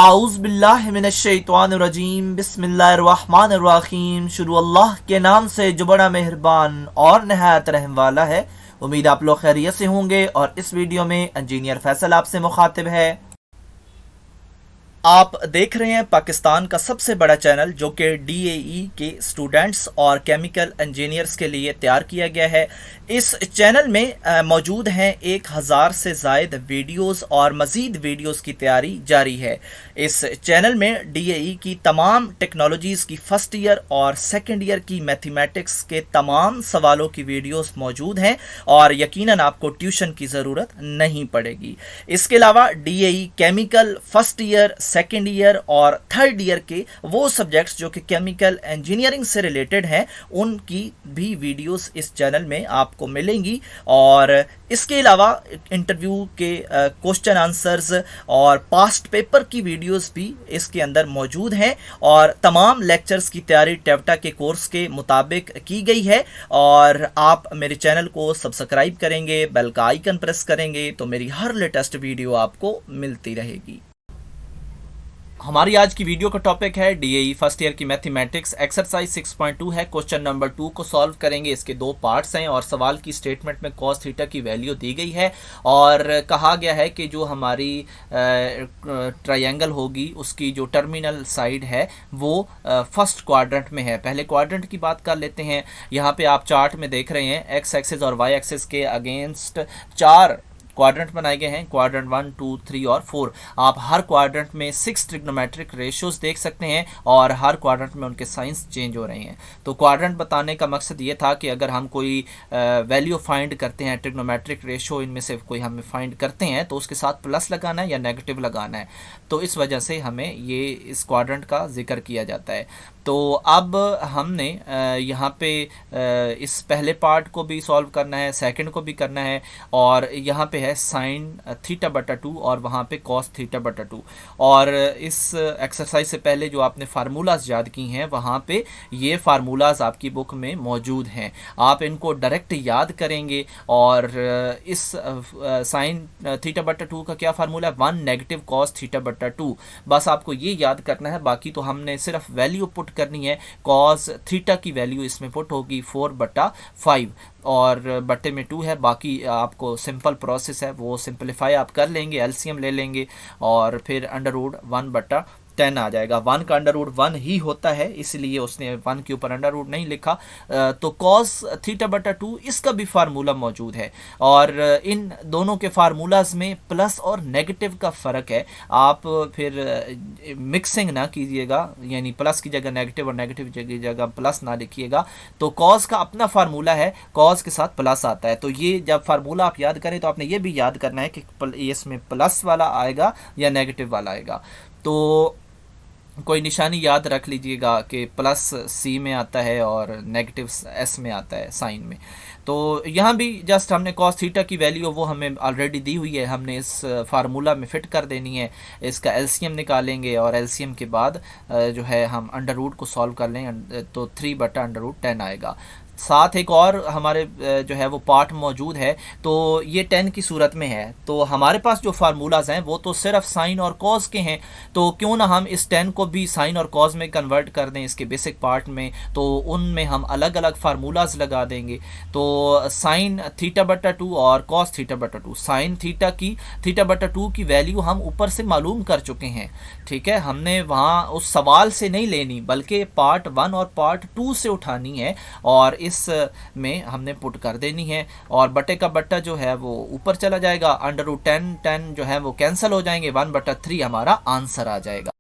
आऊज़ बिल्लाहि मिनश्शैतानिर्रजीम बिस्मिल्लाहिर्रहमानिर्रहीम। शुरू अल्लाह के नाम से जो बड़ा मेहरबान और नहायत रहम वाला है। उम्मीद आप लोग खैरियत से होंगे और इस वीडियो में इंजीनियर फैसल आपसे मुखातिब है। आप देख रहे हैं पाकिस्तान का सबसे बड़ा चैनल जो कि डीएई के स्टूडेंट्स और केमिकल इंजीनियर्स के लिए तैयार किया गया है। इस चैनल में मौजूद हैं 1000 से ज़ायद वीडियोस और मज़ीद वीडियोस की तैयारी जारी है। इस चैनल में डीएई की तमाम टेक्नोलॉजीज़ की फ़र्स्ट ईयर और सेकेंड ईयर की मैथमेटिक्स के तमाम सवालों की वीडियोस मौजूद हैं और यकीनन आपको ट्यूशन की ज़रूरत नहीं पड़ेगी। इसके अलावा DAE chemical first year, second year और थर्ड ईयर के वो सब्जेक्ट्स जो कि केमिकल इंजीनियरिंग से रिलेटेड हैं उनकी भी वीडियोस इस चैनल में आपको मिलेंगी। और इसके अलावा इंटरव्यू के क्वेश्चन आंसर्स और पास्ट पेपर की वीडियोस भी इसके अंदर मौजूद हैं और तमाम लेक्चर्स की तैयारी टेवटा के कोर्स के मुताबिक की गई है। और आप मेरे चैनल को सब्सक्राइब करेंगे, बेल का आइकन प्रेस करेंगे तो मेरी हर लेटेस्ट वीडियो आपको मिलती रहेगी। हमारी आज की वीडियो का टॉपिक है डीएई फर्स्ट ईयर की मैथमेटिक्स। एक्सरसाइज 6.2 है। क्वेश्चन नंबर 2 को सॉल्व करेंगे। इसके दो पार्ट्स हैं और सवाल की स्टेटमेंट में कॉस थीटा की वैल्यू दी गई है और कहा गया है कि जो हमारी ट्रायंगल होगी उसकी जो टर्मिनल साइड है वो फर्स्ट क्वाड्रेंट में है। पहले क्वाड्रेंट की बात कर लेते हैं। यहाँ पे आप चार्ट में देख रहे हैं एक्स एक्सिस और वाई एक्सिस के अगेंस्ट 4 क्वाड्रेंट बनाए गए हैं, क्वाड्रेंट 1, 2, 3 और 4। आप हर क्वाड्रेंट में 6 ट्रिग्नोमेट्रिक रेशियोज देख सकते हैं और हर क्वाड्रेंट में उनके साइंस चेंज हो रहे हैं। तो क्वाड्रेंट बताने का मकसद ये था कि अगर हम कोई वैल्यू फाइंड करते हैं, ट्रिग्नोमेट्रिक रेशियो इनमें से कोई हम फाइंड करते हैं तो उसके साथ प्लस लगाना है या नेगेटिव लगाना है। तो इस वजह से हमें ये इस क्वाड्रेंट का जिक्र किया जाता है। तो अब हमने यहाँ पे इस पहले पार्ट को भी सॉल्व करना है, सेकंड को भी करना है और यहाँ पे है साइन थीटा बटा 2 और वहाँ पे कॉस थीटा बटा 2। और इस एक्सरसाइज से पहले जो आपने फार्मूलाज याद की हैं वहाँ पे ये फार्मूलाज आपकी बुक में मौजूद हैं। आप इनको डायरेक्ट याद करेंगे और इस साइन थीटा बटा 2 का क्या फार्मूला है, 1 नेगेटिव कॉस थीटा बटा 2। बस आपको ये याद करना है। बाकी तो हमने सिर्फ वैल्यू पुट करनी है। कॉस थीटा की वैल्यू इसमें पुट होगी 4/5 और बट्टे में 2 है। बाकी आपको सिंपल प्रोसेस है वो सिंपलीफाई आप कर लेंगे, एलसीएम ले लेंगे और फिर अंडर रूट 1/10 आ जाएगा। 1 का अंडर रूट 1 ही होता है इसलिए उसने 1 के ऊपर अंडर रूट नहीं लिखा। तो कॉस थीटा बटा 2 इसका भी फार्मूला मौजूद है और इन दोनों के फार्मूलाज में प्लस और नेगेटिव का फ़र्क है। आप फिर मिक्सिंग ना कीजिएगा, यानी प्लस की जगह नेगेटिव और नेगेटिव की जगह प्लस ना लिखिएगा। तो कॉस का अपना फार्मूला है, कॉस के साथ प्लस आता है। तो ये जब फार्मूला आप याद करें तो आपने ये भी याद करना है कि इसमें प्लस वाला आएगा या नेगेटिव वाला आएगा। तो कोई निशानी याद रख लीजिएगा कि प्लस सी में आता है और नेगेटिव एस में आता है साइन में। तो यहाँ भी जस्ट हमने कॉस थीटा की वैल्यू वो हमें ऑलरेडी दी हुई है, हमने इस फार्मूला में फिट कर देनी है। इसका एलसीएम निकालेंगे और एलसीएम के बाद जो है हम अंडर रूट को सॉल्व कर लेंगे तो 3/10 आएगा। साथ एक और हमारे जो है वो पार्ट मौजूद है तो ये 10 की सूरत में है। तो हमारे पास जो फार्मूलाज हैं वो तो सिर्फ साइन और कॉज के हैं, तो क्यों ना हम इस 10 को भी साइन और कॉज में कन्वर्ट कर दें इसके बेसिक पार्ट में। तो उनमें हम अलग अलग फार्मूलाज लगा देंगे। तो साइन थीटा बटा 2 और कॉस थीटा बटा 2, साइन थीटा बटा 2 की वैल्यू हम ऊपर से मालूम कर चुके हैं। ठीक है, हमने वहाँ उस सवाल से नहीं लेनी बल्कि पार्ट 1 और पार्ट 2 से उठानी है और इस में हमने पुट कर देनी है और बटे का बट्टा जो है वो ऊपर चला जाएगा। अंडर रूट 10 जो है वो कैंसिल हो जाएंगे, 1/3 हमारा आंसर आ जाएगा।